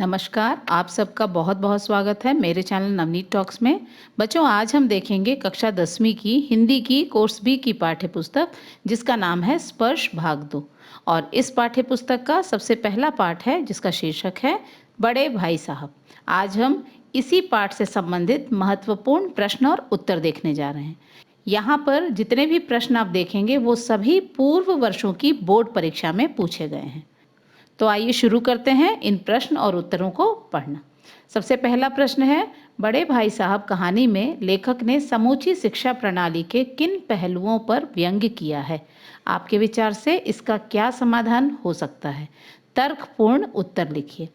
नमस्कार, आप सबका बहुत बहुत स्वागत है मेरे चैनल नवनीत टॉक्स में। बच्चों, आज हम देखेंगे कक्षा 10वीं की हिंदी की कोर्स बी की पाठ्य पुस्तक जिसका नाम है स्पर्श भाग 2। और इस पाठ्य पुस्तक का सबसे पहला पाठ है जिसका शीर्षक है बड़े भाई साहब। आज हम इसी पाठ से संबंधित महत्वपूर्ण प्रश्न और उत्तर देखने जा रहे हैं। यहाँ पर जितने भी प्रश्न आप देखेंगे वो सभी पूर्व वर्षों की बोर्ड परीक्षा में पूछे गए हैं। तो आइए शुरू करते हैं इन प्रश्न और उत्तरों को पढ़ना। सबसे पहला प्रश्न है, बड़े भाई साहब कहानी में लेखक ने समूची शिक्षा प्रणाली के किन पहलुओं पर व्यंग्य किया है? आपके विचार से इसका क्या समाधान हो सकता है? तर्कपूर्ण उत्तर लिखिए।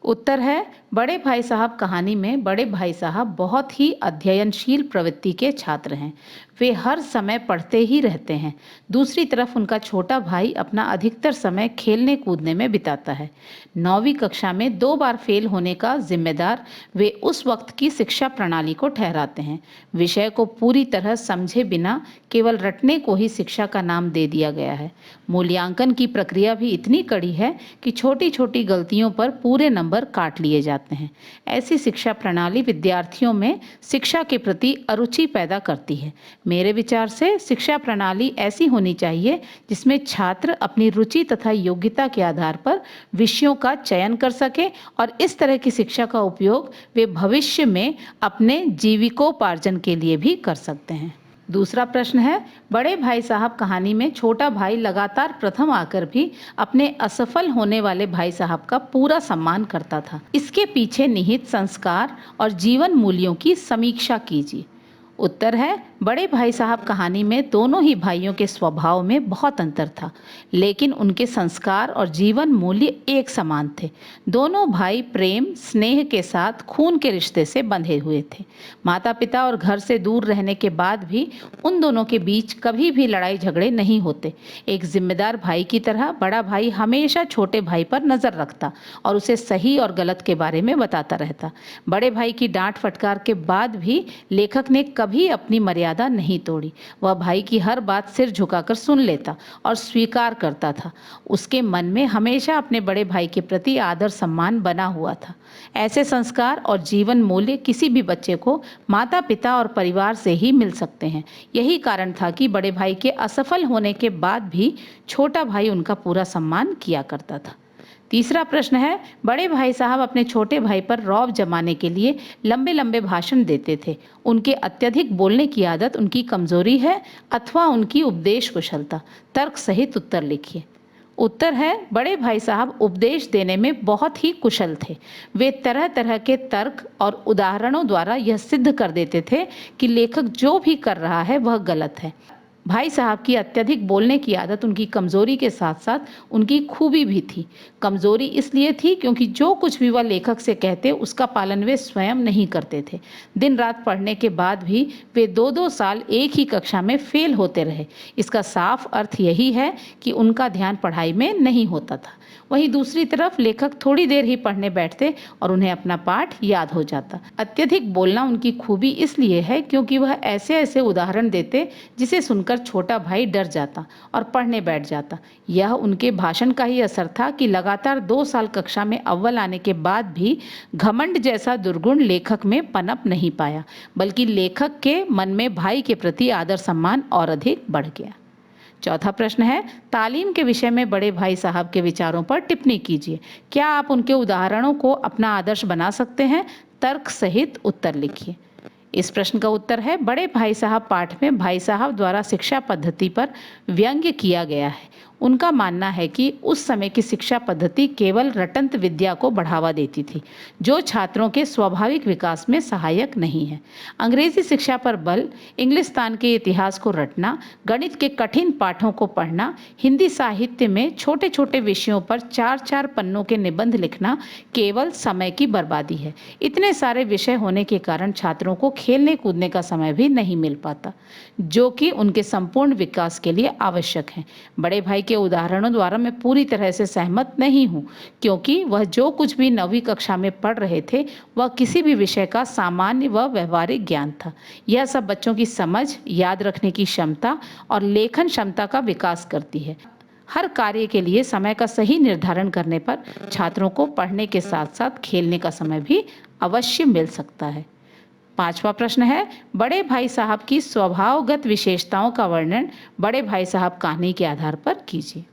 उत्तर है, बड़े भाई साहब कहानी में बड़े भाई साहब बहुत ही अध्ययनशील प्रवृत्ति के छात्र हैं। वे हर समय पढ़ते ही रहते हैं। दूसरी तरफ उनका छोटा भाई अपना अधिकतर समय खेलने कूदने में बिताता है। 9वीं कक्षा में 2 बार फेल होने का जिम्मेदार वे उस वक्त की शिक्षा प्रणाली को ठहराते हैं। विषय को पूरी तरह समझे बिना केवल रटने को ही शिक्षा का नाम दे दिया गया है। मूल्यांकन की प्रक्रिया भी इतनी कड़ी है कि छोटी छोटी गलतियों पर पूरे नंबर काट लिए जाते हैं। ऐसी शिक्षा प्रणाली विद्यार्थियों में शिक्षा के प्रति अरुचि पैदा करती है। मेरे विचार से शिक्षा प्रणाली ऐसी होनी चाहिए जिसमें छात्र अपनी रुचि तथा योग्यता के आधार पर विषयों का चयन कर सके और इस तरह की शिक्षा का उपयोग वे भविष्य में अपने जीविकोपार्जन के लिए भी कर सकते हैं। दूसरा प्रश्न है, बड़े भाई साहब कहानी में छोटा भाई लगातार प्रथम आकर भी अपने असफल होने वाले भाई साहब का पूरा सम्मान करता था। इसके पीछे निहित संस्कार और जीवन मूल्यों की समीक्षा कीजिए। उत्तर है, बड़े भाई साहब कहानी में दोनों ही भाइयों के स्वभाव में बहुत अंतर था, लेकिन उनके संस्कार और जीवन मूल्य एक समान थे। दोनों भाई प्रेम स्नेह के साथ खून के रिश्ते से बंधे हुए थे। माता पिता और घर से दूर रहने के बाद भी उन दोनों के बीच कभी भी लड़ाई झगड़े नहीं होते। एक जिम्मेदार भाई की तरह बड़ा भाई हमेशा छोटे भाई पर नज़र रखता और उसे सही और गलत के बारे में बताता रहता। बड़े भाई की डांट फटकार के बाद भी लेखक ने कभी अपनी मर्यादा नहीं तोड़ी। वह भाई की हर बात सिर झुकाकर सुन लेता और स्वीकार करता था। उसके मन में हमेशा अपने बड़े भाई के प्रति आदर सम्मान बना हुआ था। ऐसे संस्कार और जीवन मूल्य किसी भी बच्चे को माता पिता और परिवार से ही मिल सकते हैं। यही कारण था कि बड़े भाई के असफल होने के बाद भी छोटा भाई उनका पूरा सम्मान किया करता था। तीसरा प्रश्न है, बड़े भाई साहब अपने छोटे भाई पर रौब जमाने के लिए लंबे लंबे भाषण देते थे। उनके अत्यधिक बोलने की आदत उनकी कमजोरी है अथवा उनकी उपदेश कुशलता? तर्क सहित उत्तर लिखिए। उत्तर है, बड़े भाई साहब उपदेश देने में बहुत ही कुशल थे। वे तरह तरह के तर्क और उदाहरणों द्वारा यह सिद्ध कर देते थे कि लेखक जो भी कर रहा है वह गलत है। भाई साहब की अत्यधिक बोलने की आदत उनकी कमज़ोरी के साथ साथ उनकी खूबी भी थी। कमज़ोरी इसलिए थी क्योंकि जो कुछ भी वह लेखक से कहते उसका पालन वे स्वयं नहीं करते थे। दिन रात पढ़ने के बाद भी वे 2-2 साल एक ही कक्षा में फेल होते रहे। इसका साफ अर्थ यही है कि उनका ध्यान पढ़ाई में नहीं होता था। वहीं दूसरी तरफ लेखक थोड़ी देर ही पढ़ने बैठते और उन्हें अपना पाठ याद हो जाता। अत्यधिक बोलना उनकी खूबी इसलिए है क्योंकि वह ऐसे ऐसे उदाहरण देते जिसे सुनकर छोटा भाई डर जाता और पढ़ने बैठ जाता। यह उनके भाषण का ही असर था कि लगातार 2 साल कक्षा में अव्वल आने के बाद भी घमंड जैसा दुर्गुण लेखक में पनप नहीं पाया, बल्कि लेखक के मन में भाई के प्रति आदर सम्मान और अधिक बढ़ गया। चौथा प्रश्न है, तालीम के विषय में बड़े भाई साहब के विचारों पर टिप्पणी कीजिए। क्या आप उनके उदाहरणों को अपना आदर्श बना सकते हैं? तर्क सहित उत्तर लिखिए। इस प्रश्न का उत्तर है, बड़े भाई साहब पाठ में भाई साहब द्वारा शिक्षा पद्धति पर व्यंग्य किया गया है। उनका मानना है कि उस समय की शिक्षा पद्धति केवल रटंत विद्या को बढ़ावा देती थी, जो छात्रों के स्वाभाविक विकास में सहायक नहीं है। अंग्रेजी शिक्षा पर बल, इंग्लिस्तान के इतिहास को रटना, गणित के कठिन पाठों को पढ़ना, हिंदी साहित्य में छोटे छोटे विषयों पर 4-4 पन्नों के निबंध लिखना केवल समय की बर्बादी है। इतने सारे विषय होने के कारण छात्रों को खेलने कूदने का समय भी नहीं मिल पाता, जो कि उनके संपूर्ण विकास के लिए आवश्यक है। बड़े भाई के उदाहरणों द्वारा मैं पूरी तरह से सहमत नहीं हूँ, क्योंकि वह जो कुछ भी 9वीं कक्षा में पढ़ रहे थे वह किसी भी विषय का सामान्य व व्यवहारिक ज्ञान था। यह सब बच्चों की समझ, याद रखने की क्षमता और लेखन क्षमता का विकास करती है। हर कार्य के लिए समय का सही निर्धारण करने पर छात्रों को पढ़ने के साथ साथ खेलने का समय भी अवश्य मिल सकता है। 5वां प्रश्न है, बड़े भाई साहब की स्वभावगत विशेषताओं का वर्णन बड़े भाई साहब कहानी के आधार पर कीजिए।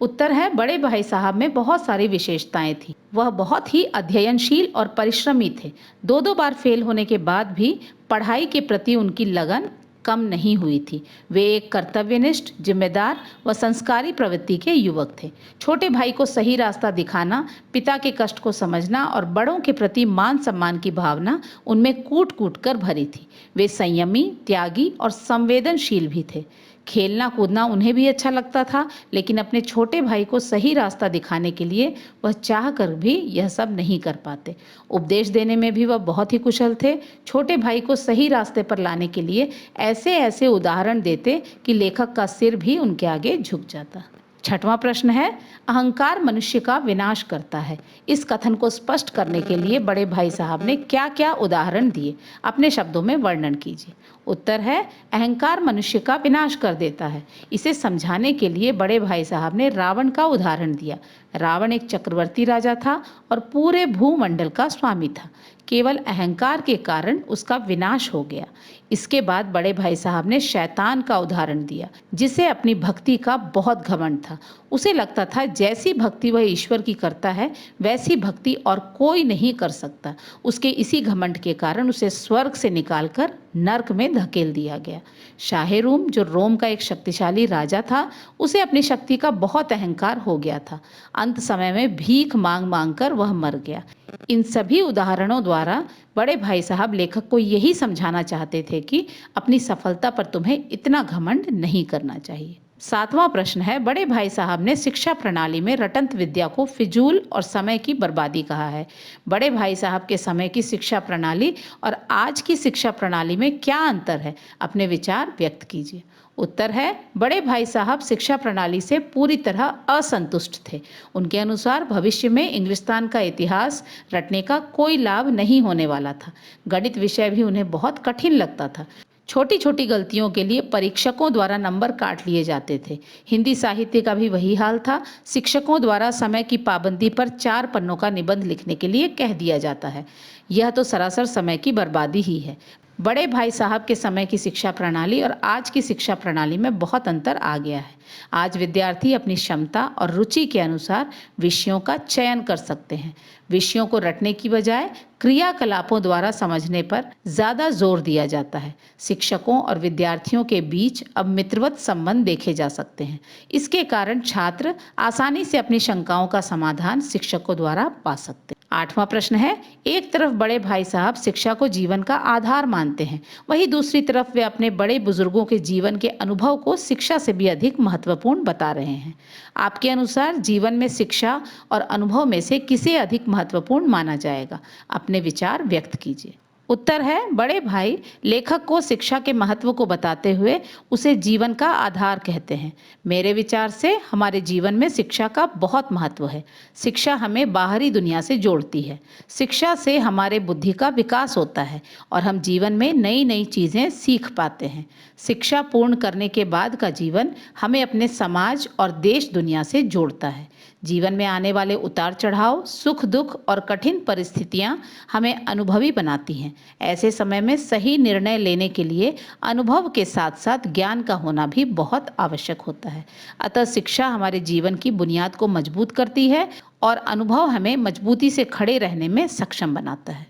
उत्तर है, बड़े भाई साहब में बहुत सारी विशेषताएं थी। वह बहुत ही अध्ययनशील और परिश्रमी थे। 2-2 बार फेल होने के बाद भी पढ़ाई के प्रति उनकी लगन कम नहीं हुई थी। वे एक कर्तव्यनिष्ठ, जिम्मेदार व संस्कारी प्रवृत्ति के युवक थे। छोटे भाई को सही रास्ता दिखाना, पिता के कष्ट को समझना और बड़ों के प्रति मान सम्मान की भावना उनमें कूट कूट कर भरी थी। वे संयमी, त्यागी और संवेदनशील भी थे। खेलना कूदना उन्हें भी अच्छा लगता था, लेकिन अपने छोटे भाई को सही रास्ता दिखाने के लिए वह चाह कर भी यह सब नहीं कर पाते। उपदेश देने में भी वह बहुत ही कुशल थे। छोटे भाई को सही रास्ते पर लाने के लिए ऐसे ऐसे उदाहरण देते कि लेखक का सिर भी उनके आगे झुक जाता। 6वां प्रश्न है, अहंकार मनुष्य का विनाश करता है। इस कथन को स्पष्ट करने के लिए बड़े भाई साहब ने क्या क्या उदाहरण दिए, अपने शब्दों में वर्णन कीजिए। उत्तर है, अहंकार मनुष्य का विनाश कर देता है। इसे समझाने के लिए बड़े भाई साहब ने रावण का उदाहरण दिया। रावण एक चक्रवर्ती राजा था और पूरे भूमंडल का स्वामी था। केवल अहंकार के कारण उसका विनाश हो गया। इसके बाद बड़े भाई साहब ने शैतान का उदाहरण दिया, जिसे अपनी भक्ति का बहुत घमंड था। उसे लगता था जैसी भक्ति वह ईश्वर की करता है वैसी भक्ति और कोई नहीं कर सकता। उसके इसी घमंड के कारण उसे स्वर्ग से निकालकर नर्क में धकेल दिया गया। शाहेरूम, जो रोम का एक शक्तिशाली राजा था, उसे अपनी शक्ति का बहुत अहंकार हो गया था। अंत समय में भीख मांग मांग कर वह मर गया। इन सभी उदाहरणों द्वारा बड़े भाई साहब लेखक को यही समझाना चाहते थे कि अपनी सफलता पर तुम्हें इतना घमंड नहीं करना चाहिए। 7वां प्रश्न है, बड़े भाई साहब ने शिक्षा प्रणाली में रटंत विद्या को फिजूल और समय की बर्बादी कहा है। बड़े भाई साहब के समय की शिक्षा प्रणाली और आज की शिक्षा प्रणाली में क्या अंतर है, अपने विचार व्यक्त कीजिए। उत्तर है, बड़े भाई साहब शिक्षा प्रणाली से पूरी तरह असंतुष्ट थे। उनके अनुसार भविष्य में इंग्लिस्तान का इतिहास रटने का कोई लाभ नहीं होने वाला था। गणित विषय भी उन्हें बहुत कठिन लगता था। छोटी छोटी गलतियों के लिए परीक्षकों द्वारा नंबर काट लिए जाते थे। हिंदी साहित्य का भी वही हाल था। शिक्षकों द्वारा समय की पाबंदी पर 4 पन्नों का निबंध लिखने के लिए कह दिया जाता है। यह तो सरासर समय की बर्बादी ही है। बड़े भाई साहब के समय की शिक्षा प्रणाली और आज की शिक्षा प्रणाली में बहुत अंतर आ गया है। आज विद्यार्थी अपनी क्षमता और रुचि के अनुसार विषयों का चयन कर सकते हैं। विषयों को रटने की बजाय क्रियाकलापों द्वारा समझने पर ज़्यादा जोर दिया जाता है। शिक्षकों और विद्यार्थियों के बीच अब मित्रवत संबंध देखे जा सकते हैं। इसके कारण छात्र आसानी से अपनी शंकाओं का समाधान शिक्षकों द्वारा पा सकते हैं। 8वां प्रश्न है, एक तरफ बड़े भाई साहब शिक्षा को जीवन का आधार मानते हैं, वहीं दूसरी तरफ वे अपने बड़े बुजुर्गों के जीवन के अनुभव को शिक्षा से भी अधिक महत्वपूर्ण बता रहे हैं। आपके अनुसार जीवन में शिक्षा और अनुभव में से किसे अधिक महत्वपूर्ण माना जाएगा? अपने विचार व्यक्त कीजिए। उत्तर है, बड़े भाई लेखक को शिक्षा के महत्व को बताते हुए उसे जीवन का आधार कहते हैं। मेरे विचार से हमारे जीवन में शिक्षा का बहुत महत्व है। शिक्षा हमें बाहरी दुनिया से जोड़ती है। शिक्षा से हमारे बुद्धि का विकास होता है और हम जीवन में नई नई चीज़ें सीख पाते हैं। शिक्षा पूर्ण करने के बाद का जीवन हमें अपने समाज और देश दुनिया से जोड़ता है। जीवन में आने वाले उतार चढ़ाव, सुख दुख और कठिन परिस्थितियां हमें अनुभवी बनाती हैं। ऐसे समय में सही निर्णय लेने के लिए अनुभव के साथ साथ ज्ञान का होना भी बहुत आवश्यक होता है। अतः शिक्षा हमारे जीवन की बुनियाद को मजबूत करती है और अनुभव हमें मजबूती से खड़े रहने में सक्षम बनाता है।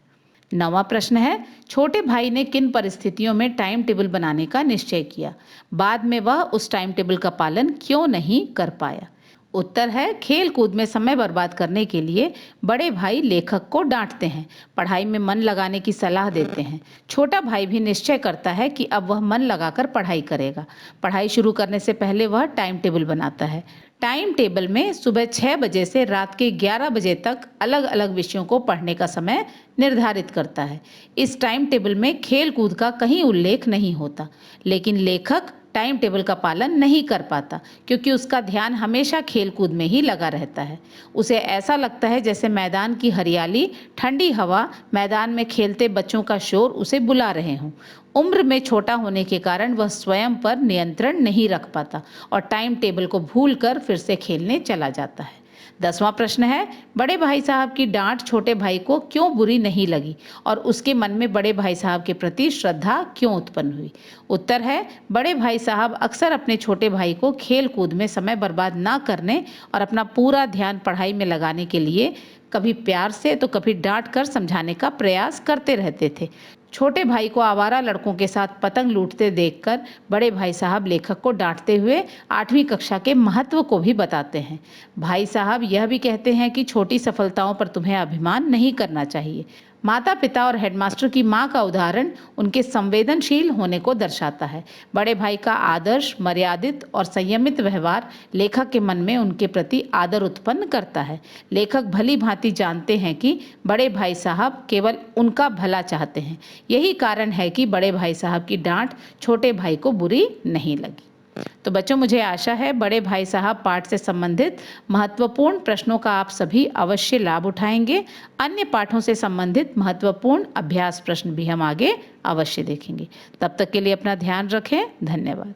9वां प्रश्न है, छोटे भाई ने किन परिस्थितियों में टाइम टेबल बनाने का निश्चय किया? बाद में वह उस टाइम टेबल का पालन क्यों नहीं कर पाया? उत्तर है, खेल कूद में समय बर्बाद करने के लिए बड़े भाई लेखक को डांटते हैं, पढ़ाई में मन लगाने की सलाह देते हैं। छोटा भाई भी निश्चय करता है कि अब वह मन लगाकर पढ़ाई करेगा। पढ़ाई शुरू करने से पहले वह टाइम टेबल बनाता है। टाइम टेबल में सुबह 6 बजे से रात के 11 बजे तक अलग अलग विषयों को पढ़ने का समय निर्धारित करता है। इस टाइम टेबल में खेल कूद का कहीं उल्लेख नहीं होता, लेकिन लेखक टाइम टेबल का पालन नहीं कर पाता, क्योंकि उसका ध्यान हमेशा खेलकूद में ही लगा रहता है। उसे ऐसा लगता है जैसे मैदान की हरियाली, ठंडी हवा, मैदान में खेलते बच्चों का शोर उसे बुला रहे हों। उम्र में छोटा होने के कारण वह स्वयं पर नियंत्रण नहीं रख पाता और टाइम टेबल को भूलकर फिर से खेलने चला जाता है। 10वां प्रश्न है, बड़े भाई साहब की डांट छोटे भाई को क्यों बुरी नहीं लगी और उसके मन में बड़े भाई साहब के प्रति श्रद्धा क्यों उत्पन्न हुई? उत्तर है, बड़े भाई साहब अक्सर अपने छोटे भाई को खेल कूद में समय बर्बाद ना करने और अपना पूरा ध्यान पढ़ाई में लगाने के लिए कभी प्यार से तो कभी डांट कर समझाने का प्रयास करते रहते थे। छोटे भाई को आवारा लड़कों के साथ पतंग लूटते देखकर बड़े भाई साहब लेखक को डांटते हुए 8वीं कक्षा के महत्व को भी बताते हैं। भाई साहब यह भी कहते हैं कि छोटी सफलताओं पर तुम्हें अभिमान नहीं करना चाहिए। माता पिता और हेडमास्टर की मां का उदाहरण उनके संवेदनशील होने को दर्शाता है। बड़े भाई का आदर्श, मर्यादित और संयमित व्यवहार लेखक के मन में उनके प्रति आदर उत्पन्न करता है। लेखक भली भांति जानते हैं कि बड़े भाई साहब केवल उनका भला चाहते हैं। यही कारण है कि बड़े भाई साहब की डांट छोटे भाई को बुरी नहीं लगी। तो बच्चों, मुझे आशा है बड़े भाई साहब पाठ से संबंधित महत्वपूर्ण प्रश्नों का आप सभी अवश्य लाभ उठाएंगे। अन्य पाठों से संबंधित महत्वपूर्ण अभ्यास प्रश्न भी हम आगे अवश्य देखेंगे। तब तक के लिए अपना ध्यान रखें। धन्यवाद।